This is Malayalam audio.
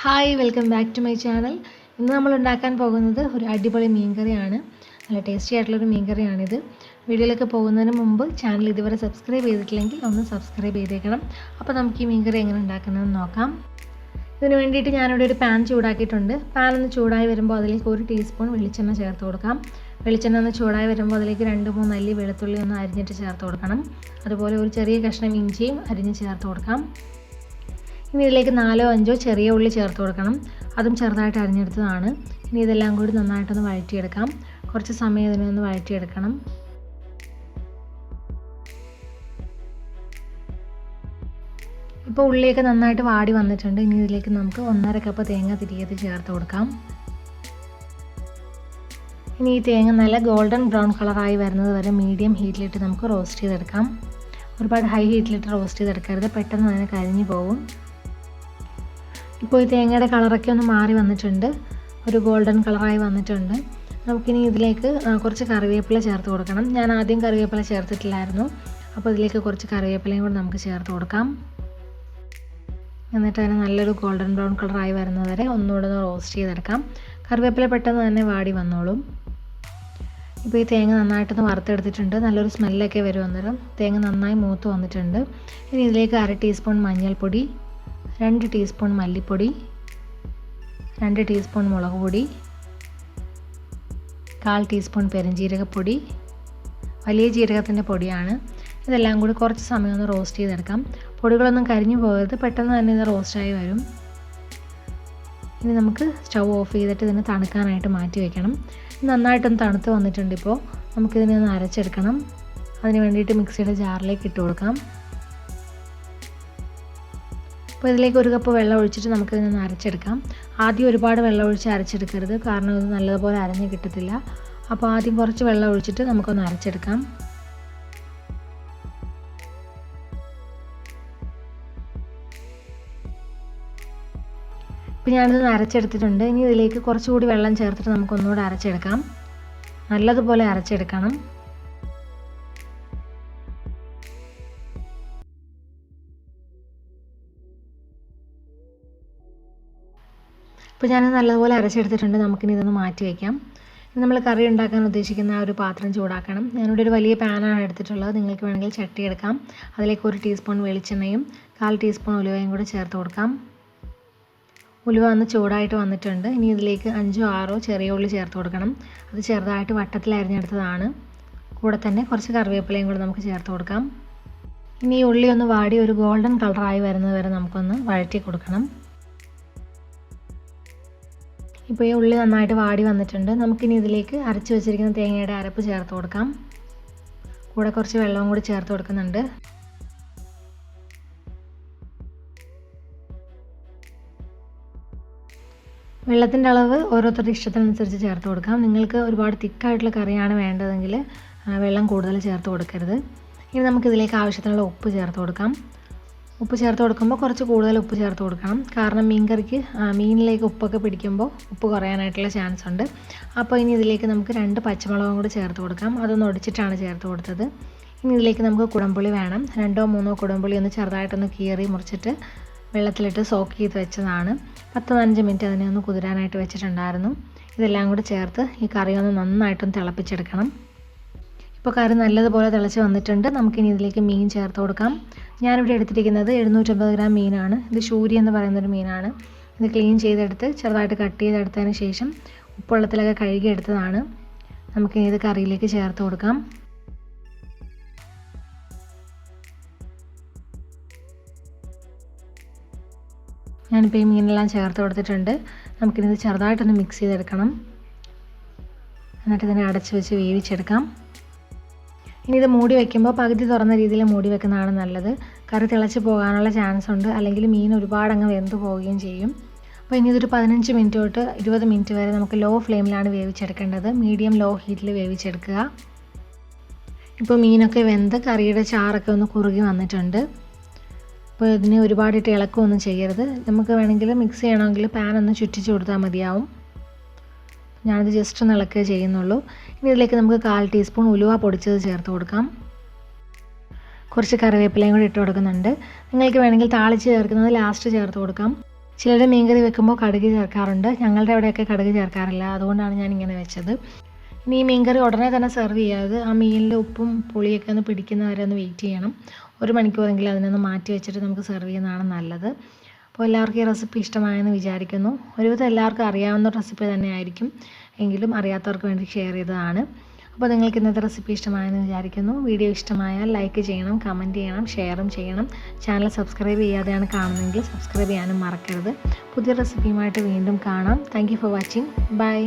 Hi welcome back to my channel. ഇന്ന് നമ്മൾ ഉണ്ടാക്കാൻ പോകുന്നത് ഒരു അടിപൊളി മീൻകറിയാണ്. നല്ല ടേസ്റ്റി ആയിട്ടുള്ളൊരു മീൻകറിയാണിത്. വീഡിയോയിലേക്ക് പോകുന്നതിന് മുമ്പ് ചാനൽ ഇതുവരെ സബ്സ്ക്രൈബ് ചെയ്തിട്ടില്ലെങ്കിൽ ഒന്ന് സബ്സ്ക്രൈബ് ചെയ്തേക്കണം. അപ്പോൾ നമുക്ക് ഈ മീൻകറി എങ്ങനെ ഉണ്ടാക്കുന്നതെന്ന് നോക്കാം. ഇതിന് വേണ്ടിയിട്ട് ഞാനിവിടെ ഒരു പാൻ ചൂടാക്കിയിട്ടുണ്ട്. പാൻ ഒന്ന് ചൂടായി വരുമ്പോൾ അതിലേക്ക് 1 ടീസ്പൂൺ വെളിച്ചെണ്ണ ചേർത്ത് കൊടുക്കാം. വെളിച്ചെണ്ണ ഒന്ന് ചൂടായി വരുമ്പോൾ അതിലേക്ക് 2-3 അല്ലി വെളുത്തുള്ളി ഒന്ന് അരിഞ്ഞിട്ട് ചേർത്ത് കൊടുക്കണം. അതുപോലെ ഒരു ചെറിയ കഷ്ണം ഇഞ്ചിയും അരിഞ്ഞ് ചേർത്ത് കൊടുക്കാം. ഇനി ഇതിലേക്ക് 4-5 ചെറിയ ഉള്ളി ചേർത്ത് കൊടുക്കണം. അതും ചെറുതായിട്ട് അരിഞ്ഞെടുത്തതാണ്. ഇനി ഇതെല്ലാം കൂടി നന്നായിട്ടൊന്ന് വഴറ്റിയെടുക്കാം. കുറച്ച് സമയം ഇതിനൊന്ന് വഴറ്റിയെടുക്കണം. ഇപ്പോൾ ഉള്ളിയൊക്കെ നന്നായിട്ട് വാടി വന്നിട്ടുണ്ട്. ഇനി ഇതിലേക്ക് നമുക്ക് 1.5 കപ്പ് തേങ്ങ തിരികെ ചേർത്ത് കൊടുക്കാം. ഇനി ഈ തേങ്ങ നല്ല ഗോൾഡൻ ബ്രൗൺ കളറായി വരുന്നത് വരെ മീഡിയം ഹീറ്റിലിട്ട് നമുക്ക് റോസ്റ്റ് ചെയ്തെടുക്കാം. ഒരുപാട് ഹൈ ഹീറ്റിലിട്ട് റോസ്റ്റ് ചെയ്തെടുക്കരുത്, പെട്ടെന്ന് തന്നെ കരിഞ്ഞു പോകും. ഇപ്പോൾ ഈ തേങ്ങയുടെ കളറൊക്കെ ഒന്ന് മാറി വന്നിട്ടുണ്ട്, ഒരു ഗോൾഡൻ കളറായി വന്നിട്ടുണ്ട്. നമുക്കിനി ഇതിലേക്ക് കുറച്ച് കറിവേപ്പില ചേർത്ത് കൊടുക്കണം. ഞാൻ ആദ്യം കറിവേപ്പില ചേർത്തിട്ടില്ലായിരുന്നു, അപ്പോൾ ഇതിലേക്ക് കുറച്ച് കറിവേപ്പിലയും കൂടി നമുക്ക് ചേർത്ത് കൊടുക്കാം. എന്നിട്ട് അതിന് നല്ലൊരു ഗോൾഡൻ ബ്രൗൺ കളറായി വരുന്നവരെ ഒന്നുകൂടെ ഒന്ന് റോസ്റ്റ് ചെയ്തെടുക്കാം. കറിവേപ്പില പെട്ടെന്ന് തന്നെ വാടി വന്നോളും. ഇപ്പോൾ ഈ തേങ്ങ നന്നായിട്ടൊന്ന് വറുത്തെടുത്തിട്ടുണ്ട്. നല്ലൊരു സ്മെല്ലൊക്കെ വരും അന്നേരം. തേങ്ങ നന്നായി മൂത്ത് വന്നിട്ടുണ്ട്. ഇനി ഇതിലേക്ക് 1/2 ടീസ്പൂൺ മഞ്ഞൾപ്പൊടി, 2 ടീസ്പൂൺ മല്ലിപ്പൊടി, 2 ടീസ്പൂൺ മുളക് പൊടി, 1/4 ടീസ്പൂൺ പെരുംജീരകപ്പൊടി, വലിയ ജീരകത്തിൻ്റെ പൊടിയാണ്. ഇതെല്ലാം കൂടി കുറച്ച് സമയം ഒന്ന് റോസ്റ്റ് ചെയ്തെടുക്കാം. പൊടികളൊന്നും കരിഞ്ഞു പോകരുത്, പെട്ടെന്ന് തന്നെ ഇത് റോസ്റ്റായി വരും. ഇനി നമുക്ക് സ്റ്റൗ ഓഫ് ചെയ്തിട്ട് ഇതിന് തണുക്കാനായിട്ട് മാറ്റി വയ്ക്കണം. നന്നായിട്ടൊന്ന് തണുത്ത് വന്നിട്ടുണ്ട്. ഇപ്പോൾ നമുക്കിതിനെ ഒന്ന് അരച്ചെടുക്കണം. അതിന് വേണ്ടിയിട്ട് മിക്സിയുടെ ജാറിലേക്ക് ഇട്ട് കൊടുക്കാം. അപ്പോൾ ഇതിലേക്ക് 1 കപ്പ് വെള്ളം ഒഴിച്ചിട്ട് നമുക്കിതിനൊന്ന് അരച്ചെടുക്കാം. ആദ്യം ഒരുപാട് വെള്ളം ഒഴിച്ച് അരച്ചെടുക്കരുത്, കാരണം ഇത് നല്ലതുപോലെ അരഞ്ഞ് കിട്ടത്തില്ല. അപ്പോൾ ആദ്യം കുറച്ച് വെള്ളം ഒഴിച്ചിട്ട് നമുക്കൊന്ന് അരച്ചെടുക്കാം. ഇപ്പോൾ ഞാനിതൊന്ന് അരച്ചെടുത്തിട്ടുണ്ട്. ഇനി ഇതിലേക്ക് കുറച്ചുകൂടി വെള്ളം ചേർത്തിട്ട് നമുക്കൊന്നുകൂടി അരച്ചെടുക്കാം. നല്ലതുപോലെ അരച്ചെടുക്കണം. ഇപ്പോൾ ഞാനത് നല്ലതുപോലെ അരച്ചെടുത്തിട്ടുണ്ട്. നമുക്കിനി ഇതൊന്ന് മാറ്റി വയ്ക്കാം. ഇനി നമ്മൾ കറി ഉണ്ടാക്കാൻ ഉദ്ദേശിക്കുന്ന ആ ഒരു പാത്രം ചൂടാക്കണം. ഞാനിവിടെ ഒരു വലിയ പാനാണ് എടുത്തിട്ടുള്ളത്. നിങ്ങൾക്ക് വേണമെങ്കിൽ ചട്ടി എടുക്കാം. അതിലേക്ക് 1 ടീസ്പൂൺ വെളിച്ചെണ്ണയും 1/4 ടീസ്പൂൺ ഉലുവയും കൂടി ചേർത്ത് കൊടുക്കാം. ഉലുവ ഒന്ന് ചൂടായിട്ട് വന്നിട്ടുണ്ട്. ഇനി ഇതിലേക്ക് 5-6 ചെറിയ ഉള്ളി ചേർത്ത് കൊടുക്കണം. അത് ചെറുതായിട്ട് വട്ടത്തിൽ അരിഞ്ഞെടുത്തതാണ്. കൂടെ തന്നെ കുറച്ച് കറിവേപ്പിലയും കൂടി നമുക്ക് ചേർത്ത് കൊടുക്കാം. ഇനി ഈ ഉള്ളി ഒന്ന് വാടി ഒരു ഗോൾഡൻ കളറായി വരുന്നത് വരെ നമുക്കൊന്ന് വഴറ്റി കൊടുക്കണം. ഇപ്പോൾ ഈ ഉള്ളി നന്നായിട്ട് വാടി വന്നിട്ടുണ്ട്. നമുക്കിനി ഇതിലേക്ക് അരച്ച് വെച്ചിരിക്കുന്ന തേങ്ങയുടെ അരപ്പ് ചേർത്ത് കൊടുക്കാം. കൂടെ കുറച്ച് വെള്ളവും കൂടി ചേർത്ത് കൊടുക്കുന്നുണ്ട്. വെള്ളത്തിൻ്റെ അളവ് ഓരോരുത്തരുടെ ഇഷ്ടത്തിനനുസരിച്ച് ചേർത്ത് കൊടുക്കാം. നിങ്ങൾക്ക് ഒരുപാട് തിക്കായിട്ടുള്ള കറിയാണ് വേണ്ടതെങ്കിൽ വെള്ളം കൂടുതൽ ചേർത്ത് കൊടുക്കരുത്. ഇനി നമുക്കിതിലേക്ക് ആവശ്യത്തിനുള്ള ഉപ്പ് ചേർത്ത് കൊടുക്കാം. ഉപ്പ് ചേർത്ത് കൊടുക്കുമ്പോൾ കുറച്ച് കൂടുതൽ ഉപ്പ് ചേർത്ത് കൊടുക്കണം, കാരണം മീൻകറിക്ക് മീനിലേക്ക് ഉപ്പൊക്കെ പിടിക്കുമ്പോൾ ഉപ്പ് കുറയാനായിട്ടുള്ള ചാൻസ് ഉണ്ട്. അപ്പോൾ ഇനി ഇതിലേക്ക് നമുക്ക് 2 പച്ചമുളകും കൂടി ചേർത്ത് കൊടുക്കാം. അതൊന്ന് ഒടിച്ചിട്ടാണ് ചേർത്ത് കൊടുത്തത്. ഇനി ഇതിലേക്ക് നമുക്ക് കുടംപുളി വേണം. 2-3 കുടംപുളി ഒന്ന് ചെറുതായിട്ടൊന്ന് കീറി മുറിച്ചിട്ട് വെള്ളത്തിലിട്ട് സോക്ക് ചെയ്ത് വെച്ചതാണ്. 10-15 മിനിറ്റ് അതിനെ ഒന്ന് കുതിരാനായിട്ട് വെച്ചിട്ടുണ്ടായിരുന്നു. ഇതെല്ലാം കൂടി ചേർത്ത് ഈ കറി ഒന്ന് നന്നായിട്ടൊന്ന് തിളപ്പിച്ചെടുക്കണം. ഇപ്പോൾ കറി നല്ലതുപോലെ തിളച്ച് വന്നിട്ടുണ്ട്. നമുക്കിനി ഇതിലേക്ക് മീൻ ചേർത്ത് കൊടുക്കാം. ഞാനിവിടെ എടുത്തിരിക്കുന്നത് 750 ഗ്രാം മീനാണ്. ഇത് ശൂരി എന്ന് പറയുന്നൊരു മീനാണ്. ഇത് ക്ലീൻ ചെയ്തെടുത്ത് ചെറുതായിട്ട് കട്ട് ചെയ്തെടുത്തതിന് ശേഷം ഉപ്പുവെള്ളത്തിലൊക്കെ കഴുകിയെടുത്തതാണ്. നമുക്കിനി ഇത് കറിയിലേക്ക് ചേർത്ത് കൊടുക്കാം. ഞാനിപ്പോൾ ഈ മീനെല്ലാം ചേർത്ത് കൊടുത്തിട്ടുണ്ട്. നമുക്കിനി ഇത് ചെറുതായിട്ടൊന്ന് മിക്സ് ചെയ്തെടുക്കണം. എന്നിട്ട് ഇതിനെ അടച്ച് വെച്ച് വേവിച്ചെടുക്കാം. ഇനി ഇത് മൂടി വയ്ക്കുമ്പോൾ പകുതി തുറന്ന രീതിയിൽ മൂടി വെക്കുന്നതാണ് നല്ലത്. കറി തിളച്ച് പോകാനുള്ള ചാൻസ് ഉണ്ട്, അല്ലെങ്കിൽ മീൻ ഒരുപാട് അങ്ങ് വെന്ത് പോവുകയും ചെയ്യും. അപ്പോൾ ഇനി ഇതൊരു 15 മിനിറ്റ് തൊട്ട് 20 മിനിറ്റ് വരെ നമുക്ക് ലോ ഫ്ലെയിമിലാണ് വേവിച്ചെടുക്കേണ്ടത്. മീഡിയം ലോ ഹീറ്റിൽ വേവിച്ചെടുക്കുക. ഇപ്പോൾ മീനൊക്കെ വെന്ത് കറിയുടെ ചാറൊക്കെ ഒന്ന് കുറുകി വന്നിട്ടുണ്ട്. അപ്പോൾ ഇതിനെ ഒരുപാടിട്ട് ഇളക്കുകയൊന്നും ചെയ്യരുത്. നമുക്ക് വേണമെങ്കിൽ മിക്സ് ചെയ്യണമെങ്കിൽ പാൻ ഒന്ന് ചുറ്റിച്ച് കൊടുത്താൽ മതിയാവും. ഞാനിത് ജസ്റ്റ് ഒന്ന് ഇളക്കുക ചെയ്യുന്നുള്ളൂ. ഇനി ഇതിലേക്ക് നമുക്ക് 1/4 ടീസ്പൂൺ ഉലുവ പൊടിച്ചത് ചേർത്ത് കൊടുക്കാം. കുറച്ച് കറിവേപ്പിലയും കൂടി ഇട്ട് കൊടുക്കുന്നുണ്ട്. നിങ്ങൾക്ക് വേണമെങ്കിൽ താളിച്ച് ചേർക്കുന്നത് ലാസ്റ്റ് ചേർത്ത് കൊടുക്കാം. ചിലർ മീൻകറി വെക്കുമ്പോൾ കടുക് ചേർക്കാറുണ്ട്. ഞങ്ങളുടെ അവിടെയൊക്കെ കടുക് ചേർക്കാറില്ല. അതുകൊണ്ടാണ് ഞാൻ ഇങ്ങനെ വെച്ചത്. ഇനി ഈ മീൻകറി ഉടനെ തന്നെ സെർവ് ചെയ്യാതെ ആ മീനിൻ്റെ ഉപ്പും പുളിയൊക്കെ ഒന്ന് പിടിക്കുന്നവരെ ഒന്ന് വെയിറ്റ് ചെയ്യണം. 1 മണിക്കൂറെങ്കിലും അതിനൊന്ന് മാറ്റി വെച്ചിട്ട് നമുക്ക് സെർവ് ചെയ്യുന്നതാണ് നല്ലത്. അപ്പോൾ എല്ലാവർക്കും ഈ റെസിപ്പി ഇഷ്ടമായെന്ന് വിചാരിക്കുന്നു. ഒരുവിധം എല്ലാവർക്കും അറിയാവുന്ന റെസിപ്പി തന്നെയായിരിക്കും, എങ്കിലും അറിയാത്തവർക്ക് വേണ്ടി ഷെയർ ചെയ്തതാണ്. അപ്പോൾ നിങ്ങൾക്ക് ഇന്നത്തെ റെസിപ്പി ഇഷ്ടമായെന്ന് വിചാരിക്കുന്നു. വീഡിയോ ഇഷ്ടമായാൽ ലൈക്ക് ചെയ്യണം, കമൻറ്റ് ചെയ്യണം, ഷെയറും ചെയ്യണം. ചാനൽ സബ്സ്ക്രൈബ് ചെയ്യാതെയാണ് കാണുന്നതെങ്കിൽ സബ്സ്ക്രൈബ് ചെയ്യാനും മറക്കരുത്. പുതിയ റെസിപ്പിയുമായിട്ട് വീണ്ടും കാണാം. Thank you for watching. By.